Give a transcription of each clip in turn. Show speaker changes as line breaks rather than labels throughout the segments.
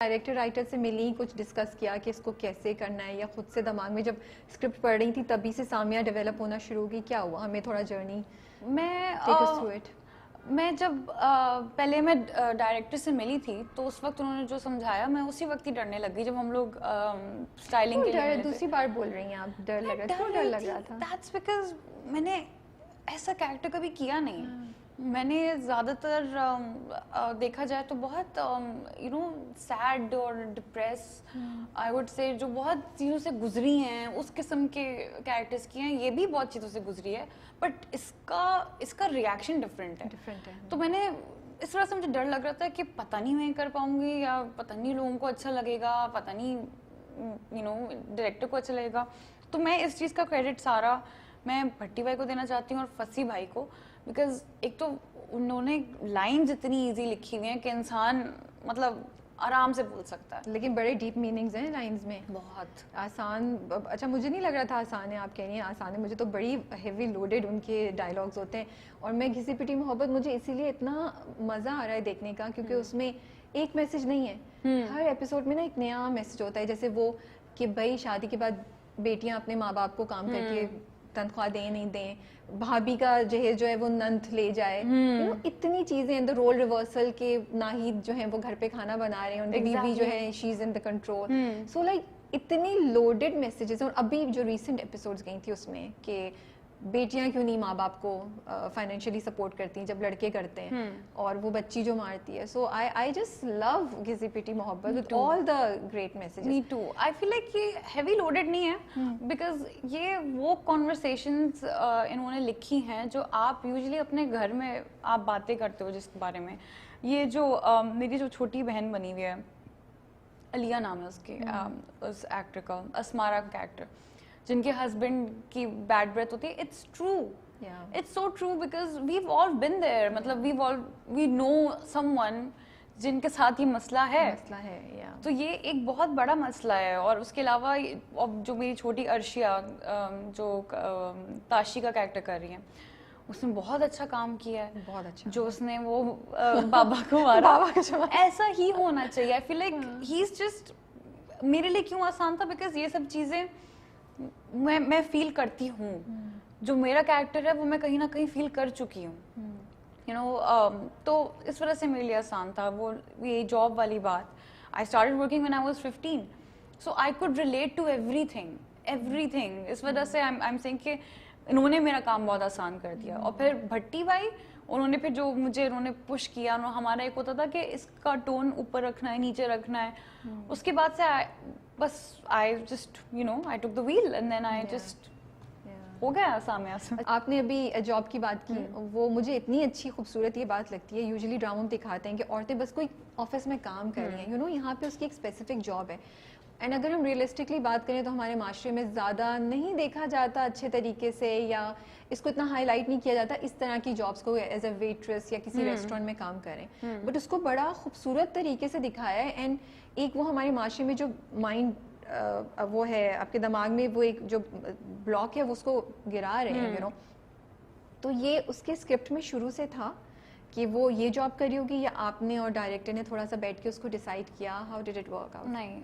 Director writer سے ملی, کچھ ڈسکس کیا کہ اس کو کیسے کرنا ہے, یا خود سے دماغ میں جب اسکرپٹ پڑھ رہی تھی تبھی سے سامیہ ڈیولپ ہونا شروع ہوگی, کیا ہوا؟ ہمیں تھوڑا جرنی
میں جب پہلے میں ڈائریکٹر سے ملی تھی تو اس وقت انہوں نے جو سمجھایا میں اسی وقت ہی ڈرنے لگ گئی. جب ہم لوگ اسٹائلنگ کے لیے
دوسری بار بول رہی ہیں آپ, ڈر لگ رہا تھا.
دیٹس بیکاز میں نے ایسا کیریکٹر کبھی کیا نہیں. میں نے زیادہ تر دیکھا جائے تو بہت سیڈ اور ڈپریس آئی وڈ سے جو بہت چیزوں سے گزری ہیں اس قسم کے کیریکٹرس کیے ہیں. یہ بھی بہت چیزوں سے گزری ہے بٹ اس کا ریئیکشن ڈفرینٹ ہے. تو میں نے اس طرح سے مجھے ڈر لگ رہا تھا کہ پتہ نہیں میں کر پاؤں گی یا پتہ نہیں لوگوں کو اچھا لگے گا, پتہ نہیں ڈائریکٹر کو اچھا لگے گا. تو میں اس چیز کا کریڈٹ سارا میں بھٹی بھائی کو دینا چاہتی ہوں اور فصیح بھائی کو, بیکاز ایک تو انہوں نے لائنز اتنی ایزی لکھی ہوئی ہیں کہ انسان مطلب آرام سے بول سکتا ہے,
لیکن بڑے ڈیپ میننگز ہیں لائنز میں.
بہت
آسان, اچھا مجھے نہیں لگ رہا تھا آسان ہے, آپ کہہ رہی ہیں آسان ہے, مجھے تو بڑی ہیوی لوڈیڈ ان کے ڈائلاگز ہوتے ہیں. اور میں گھسی پٹی محبت مجھے اسی لیے اتنا مزہ آ رہا ہے دیکھنے کا کیونکہ اس میں ایک میسج نہیں ہے, ہر ایپیسوڈ میں نا ایک نیا میسج ہوتا ہے. جیسے وہ کہ بھائی شادی کے بعد بیٹیاں اپنے ماں باپ کو کام کر کے تنخواہ دیں نہیں دیں, بھابھی کا جہیز جو ہے وہ ننت لے جائے, اتنی چیزیں ان دا رول ریورسل کے ناہید جو ہیں وہ گھر پہ کھانا بنا رہے ہیں, ان کی بیوی جو ہے شی از ان دا کنٹرول. سو لائک اتنی لوڈیڈ میسیجز ہیں. اور ابھی جو ریسنٹ ایپیسوڈز گئی تھی اس میں کہ بیٹیاں کیوں نہیں ماں باپ کو فائنینشلی سپورٹ کرتی ہیں جب لڑکے کرتے ہیں, اور وہ بچی جو مارتی ہے. سو آئی جسٹ لو گھسی پٹی محبت with all the great messages.
Me too. I feel like یہ ہیوی لوڈیڈ نہیں ہے بیکاز یہ وہ کانورسیشنز انہوں نے لکھی ہیں جو آپ یوزلی اپنے گھر میں آپ باتیں کرتے ہو جس کے بارے میں. یہ جو میری جو چھوٹی بہن بنی ہوئی ہے, علیہ نام ہے اس کی, اس ایکٹر کا, اسمارا کا کیریکٹر, جن کے ہسبینڈ کی بیڈ بریتھ ہوتی ہے. It's true, it's so true because we've all been there. مطلب وی نو سم ون جن کے ساتھ یہ مسئلہ ہے. تو یہ ایک بہت بڑا مسئلہ ہے. اور اس کے علاوہ جو میری چھوٹی عرشیہ جو تاشی کا کیریکٹر کر رہی ہیں, اس نے بہت اچھا کام کیا ہے.
بہت اچھا
جو اس نے وہ بابا کو مارا, ایسا ہی ہونا چاہیے. آئی feel like he is just, میرے لیے کیوں آسان تھا بیکاز یہ سب چیزیں میں فیل کرتی ہوں. جو میرا کیریکٹر ہے وہ میں کہیں نہ کہیں فیل کر چکی ہوں, تو اس وجہ سے میرے لیے آسان تھا. وہ یہ جاب والی بات, I started working when I was 15, so I could relate to everything. اس وجہ سے I'm saying کہ انہوں نے میرا کام بہت آسان کر دیا. اور پھر بھٹی بھائی انہوں نے پھر جو مجھے انہوں نے پش کیا, ہمارا ایک ہوتا تھا کہ اس کا ٹون اوپر رکھنا ہے نیچے رکھنا ہے. اس کے بعد سے بس I just I took the wheel and then I just ہو گیا سامنے سے.
آپ نے ابھی جاب کی بات کی, وہ مجھے اتنی اچھی خوبصورت یہ بات لگتی ہے. یوزلی ڈراموں میں دکھاتے ہیں کہ عورتیں بس کوئی آفس میں کام کر رہی ہیں, یہاں پہ اس کی ایک اسپیسیفک جاب ہے. اینڈ اگر ہم ریئلسٹکلی بات کریں تو ہمارے معاشرے میں زیادہ نہیں دیکھا جاتا اچھے طریقے سے, یا اس کو اتنا ہائی لائٹ نہیں کیا جاتا اس طرح کی جابس کو ایز اے ویٹریس یا کسی ریسٹورینٹ میں کام کریں. بٹ اس کو بڑا خوبصورت طریقے سے دکھایا ہے. اینڈ ایک وہ ہمارے معاشرے میں جو مائنڈ وہ ہے آپ کے دماغ میں, وہ ایک جو بلاک ہے وہ اس کو گرا رہے ہیں. تو یہ اس کے اسکرپٹ میں شروع سے تھا کہ وہ یہ جاب کری ہوگی, یا آپ نے اور ڈائریکٹر نے تھوڑا سا بیٹھ کے اس کو ڈیسائڈ کیا؟ How did it work out?
نہیں,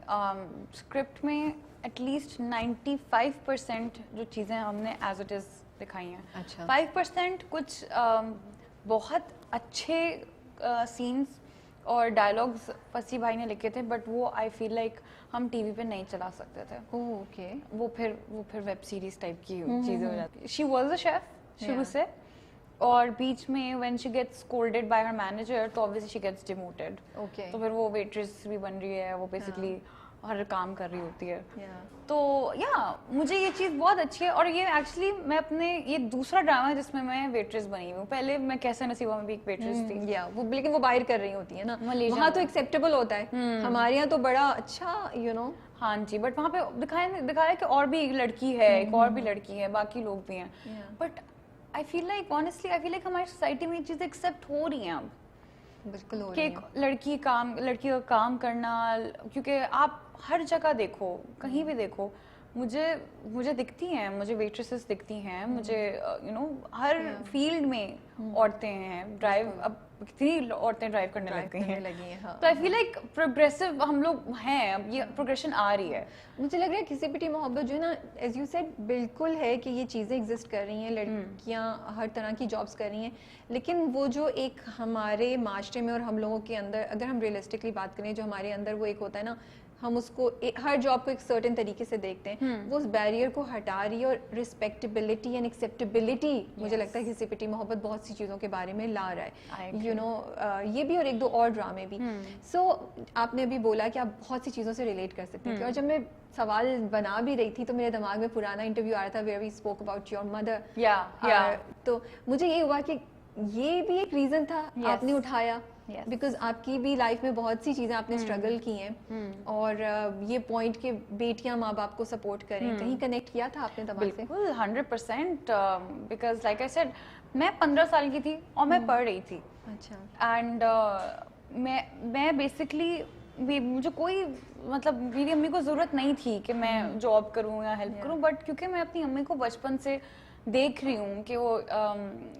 اسکرپٹ میں ایٹ لیسٹ 95% جو چیزیں ہم نے ایز اٹ از دکھائی ہیں.
اچھا,
5% کچھ بہت اچھے سینس اور ڈائلاگز فصیح بھائی نے لکھے تھے, بٹ وہ آئی فیل لائک ہم ٹی وی پہ نہیں چلا سکتے تھے.
اوکے.
وہ پھر ویب سیریز ٹائپ کی چیزیں ہو جاتی. شی واز اے شیف شروع سے, اور بیچ میں when she gets scolded by her manager تو obviously شی گیٹس ڈیموٹیڈ. تو پھر وہ ویٹریس بھی بن رہی ہے, وہ بیسکلی ہر کام کر رہی ہوتی ہے. تو مجھے یہ چیز بہت اچھی ہے. اور یہ ایکچولی میں اپنے یہ دوسرا ڈرامہ ہے جس میں میں ویٹریس بنی ہوں. پہلے میں کیسے نصیبہ میں بھی ایک ویٹریس تھی,
لیکن وہ باہر کر رہی ہوتی ہے نا, وہاں تو ایکسیپٹیبل ہوتا ہے. ہمارے یہاں تو بڑا اچھا
ہاں جی, بٹ وہاں پہ دکھایا کہ اور بھی ایک لڑکی ہے, ایک اور بھی لڑکی ہے, باقی لوگ بھی ہیں. But I feel like honestly I feel like ہماری سوسائٹی میں یہ چیزیں ایکسیپٹ ہو رہی ہیں اب.
بالکل ہو
کہ
رہی
ایک لڑکی کا کام کرنا, کیونکہ آپ ہر جگہ دیکھو, کہیں بھی دیکھو, مجھے دکھتی ہیں, مجھے ویٹریسز دکھتی ہیں, مجھے ہر فیلڈ میں عورتیں ہیں. ڈرائیو, اب کتنی عورتیں ڈرائیو کرنے لگ گئی
ہیں.
تو آئی فیل لائک پروگریسو ہم لوگ ہیں, اب یہ پروگریشن آ رہی ہے.
مجھے لگ رہا ہے کسی پیٹی محبت جو ہے نا, ایز یو سیڈ, بالکل ہے کہ یہ چیزیں ایگزسٹ کر رہی ہیں, لڑکیاں ہر طرح کی جابس کر رہی ہیں, لیکن وہ جو ایک ہمارے معاشرے میں اور ہم لوگوں کے اندر, اگر ہم ریئلسٹکلی بات کریں, جو ہمارے اندر وہ ایک ہوتا ہے نا, ہم اس کو ہر جاب کو ایک سرٹن طریقے سے دیکھتے ہیں, وہ اس بیریئر کو ہٹا رہی ہے, اور رسپیکٹیبلٹی اینڈ ایکسیپٹیبلٹی مجھے لگتا ہے کسی پیٹی محبت بہت سی چیزوں کے بارے میں لا رہا ہے, یو نو, یہ بھی اور ایک دو اور ڈرامے بھی. سو آپ نے ابھی بولا کہ آپ بہت سی چیزوں سے ریلیٹ کر سکتے ہیں, اور جب میں سوال بنا بھی رہی تھی تو میرے دماغ میں پرانا انٹرویو آ رہا تھا where we spoke about your mother, تو مجھے یہ ہوا کہ یہ بھی ایک ریزن تھا آپ نے اٹھایا, بیکاز آپ کی بھی لائف میں بہت سی چیزیں آپ نے اسٹرگل کی ہیں, اور یہ پوائنٹ کہ بیٹیاں ماں باپ کو سپورٹ کریں, کہیں کنیکٹ کیا تھا آپ نے دماغ سے؟
بالکل 100%, بیکاز لائک آئی سیڈ میں 15 سال کی تھی اور میں پڑھ رہی تھی. اچھا. اینڈ میں بیسکلی مجھے کوئی مطلب میری امی کو ضرورت نہیں تھی کہ میں جاب کروں یا ہیلپ کروں, بٹ کیونکہ میں اپنی امی کو بچپن سے دیکھ رہی ہوں کہ وہ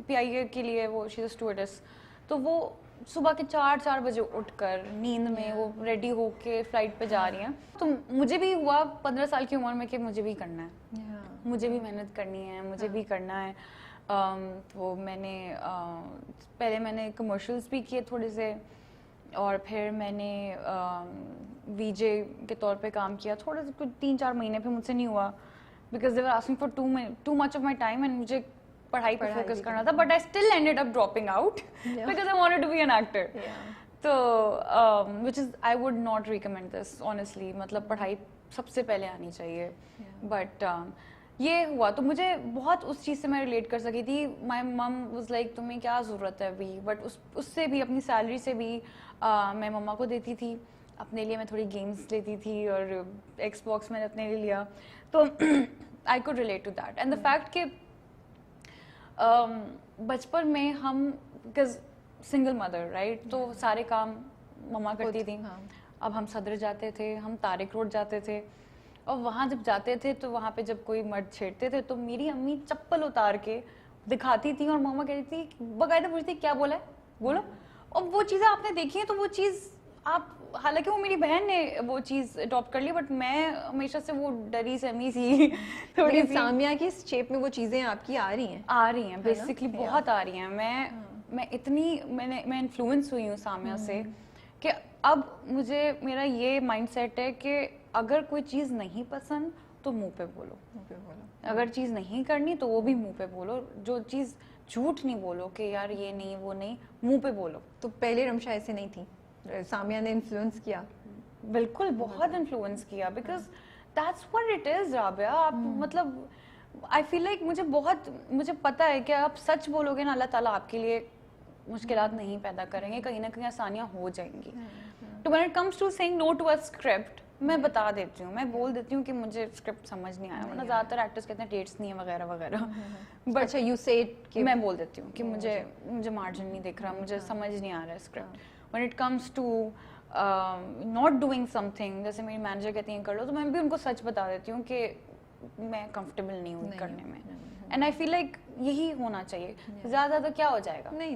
PIA کے لیے وہ شی از اے اسٹوڈنٹس, تو وہ صبح کے 4 بجے اٹھ کر نیند میں وہ ریڈی ہو کے فلائٹ پہ جا رہی ہیں. تو مجھے بھی ہوا 15 سال کی عمر میں کہ مجھے بھی کرنا ہے, مجھے بھی محنت کرنی ہے, مجھے بھی کرنا ہے. تو میں نے پہلے میں نے کمرشلس بھی کیے تھوڑے سے, اور پھر میں نے VJ کے طور پہ کام کیا تھوڑے سے, 3-4 مہینے, پھر مجھ سے نہیں ہوا because they were asking for too much of my time, and مجھے پڑھائی پہ فوکس کرنا تھا, but I still ended up dropping out because I wanted to be an actor. تو which is I would not recommend this honestly, مطلب پڑھائی سب سے پہلے آنی چاہیے. بٹ یہ ہوا تو مجھے بہت اس چیز سے میں ریلیٹ کر سکی تھی. مائی مم واز لائک تمہیں کیا ضرورت ہے ابھی, بٹ اس سے بھی اپنی سیلری سے بھی میں مما کو دیتی تھی, اپنے لیے میں تھوڑی گیمس لیتی تھی, اور ایکس باکس میں نے اپنے لیے لیا. تو I could relate to that, and the fact کہ بچپن میں ہم, بیکاز سنگل مدر رائٹ, تو سارے کام مما کرتی تھیں. اب ہم صدر جاتے تھے, ہم طارق روڈ جاتے تھے, اور وہاں جب جاتے تھے تو وہاں پہ جب کوئی مرد چھیڑتے تھے تو میری امی چپل اتار کے دکھاتی تھی, اور ماما کہتی تھی, باقاعدہ پوچھتی کیا بولا ہے, بولو. اور وہ چیزیں آپ نے دیکھی ہیں, تو وہ چیز آپ, حالانکہ وہ میری بہن نے وہ چیز اڈاپٹ کر لی, بٹ میں ہمیشہ سے وہ ڈری سہمی سی
تھوڑی. سامیہ کی شیپ میں وہ چیزیں آپ کی آ رہی ہیں
بیسکلی, بہت آ رہی ہیں. میں اتنی میں انفلوئنس ہوئی ہوں سامیہ سے کہ اب مجھے میرا یہ مائنڈ سیٹ ہے کہ اگر کوئی چیز نہیں پسند تو منہ پہ بولو, اگر چیز نہیں کرنی تو وہ بھی منہ پہ بولو, جو چیز جھوٹ نہیں بولو کہ یار یہ نہیں وہ نہیں, منہ پہ بولو.
تو پہلے رمشا ایسے نہیں تھی, سامیہ نے انفلوئنس کیا؟
بالکل بہت انفلوئنس کیا, because that's what it is Rabia. آپ مطلب آئی فیل لائک مجھے پتا ہے کہ آپ سچ بولو گے نا, اللہ تعالیٰ آپ کے لیے مشکلات نہیں پیدا کریں گے, کہیں نہ کہیں آسانیاں ہو جائیں گی. تو when it comes to saying no to a script, میں بتا دیتی ہوں, میں بول دیتی ہوں کہ مجھے اسکرپٹ سمجھ نہیں آیا, ورنہ زیادہ تر ایکٹرس کہتے ہیں ڈیٹس نہیں ہیں وغیرہ وغیرہ, بٹ
اچھا یو سے
میں بول دیتی ہوں کہ مجھے مارجن نہیں دکھ رہا, مجھے سمجھ نہیں آ رہا ہے script. when it comes to not doing something, جیسے میری مینیجر کہتی ہیں کر لو, تو میں بھی ان کو سچ بتا دیتی ہوں کہ میں کمفرٹیبل نہیں ہوں کرنے میں. اینڈ آئی فیل لائک یہی ہونا چاہیے, زیادہ کیا ہو جائے گا.
نہیں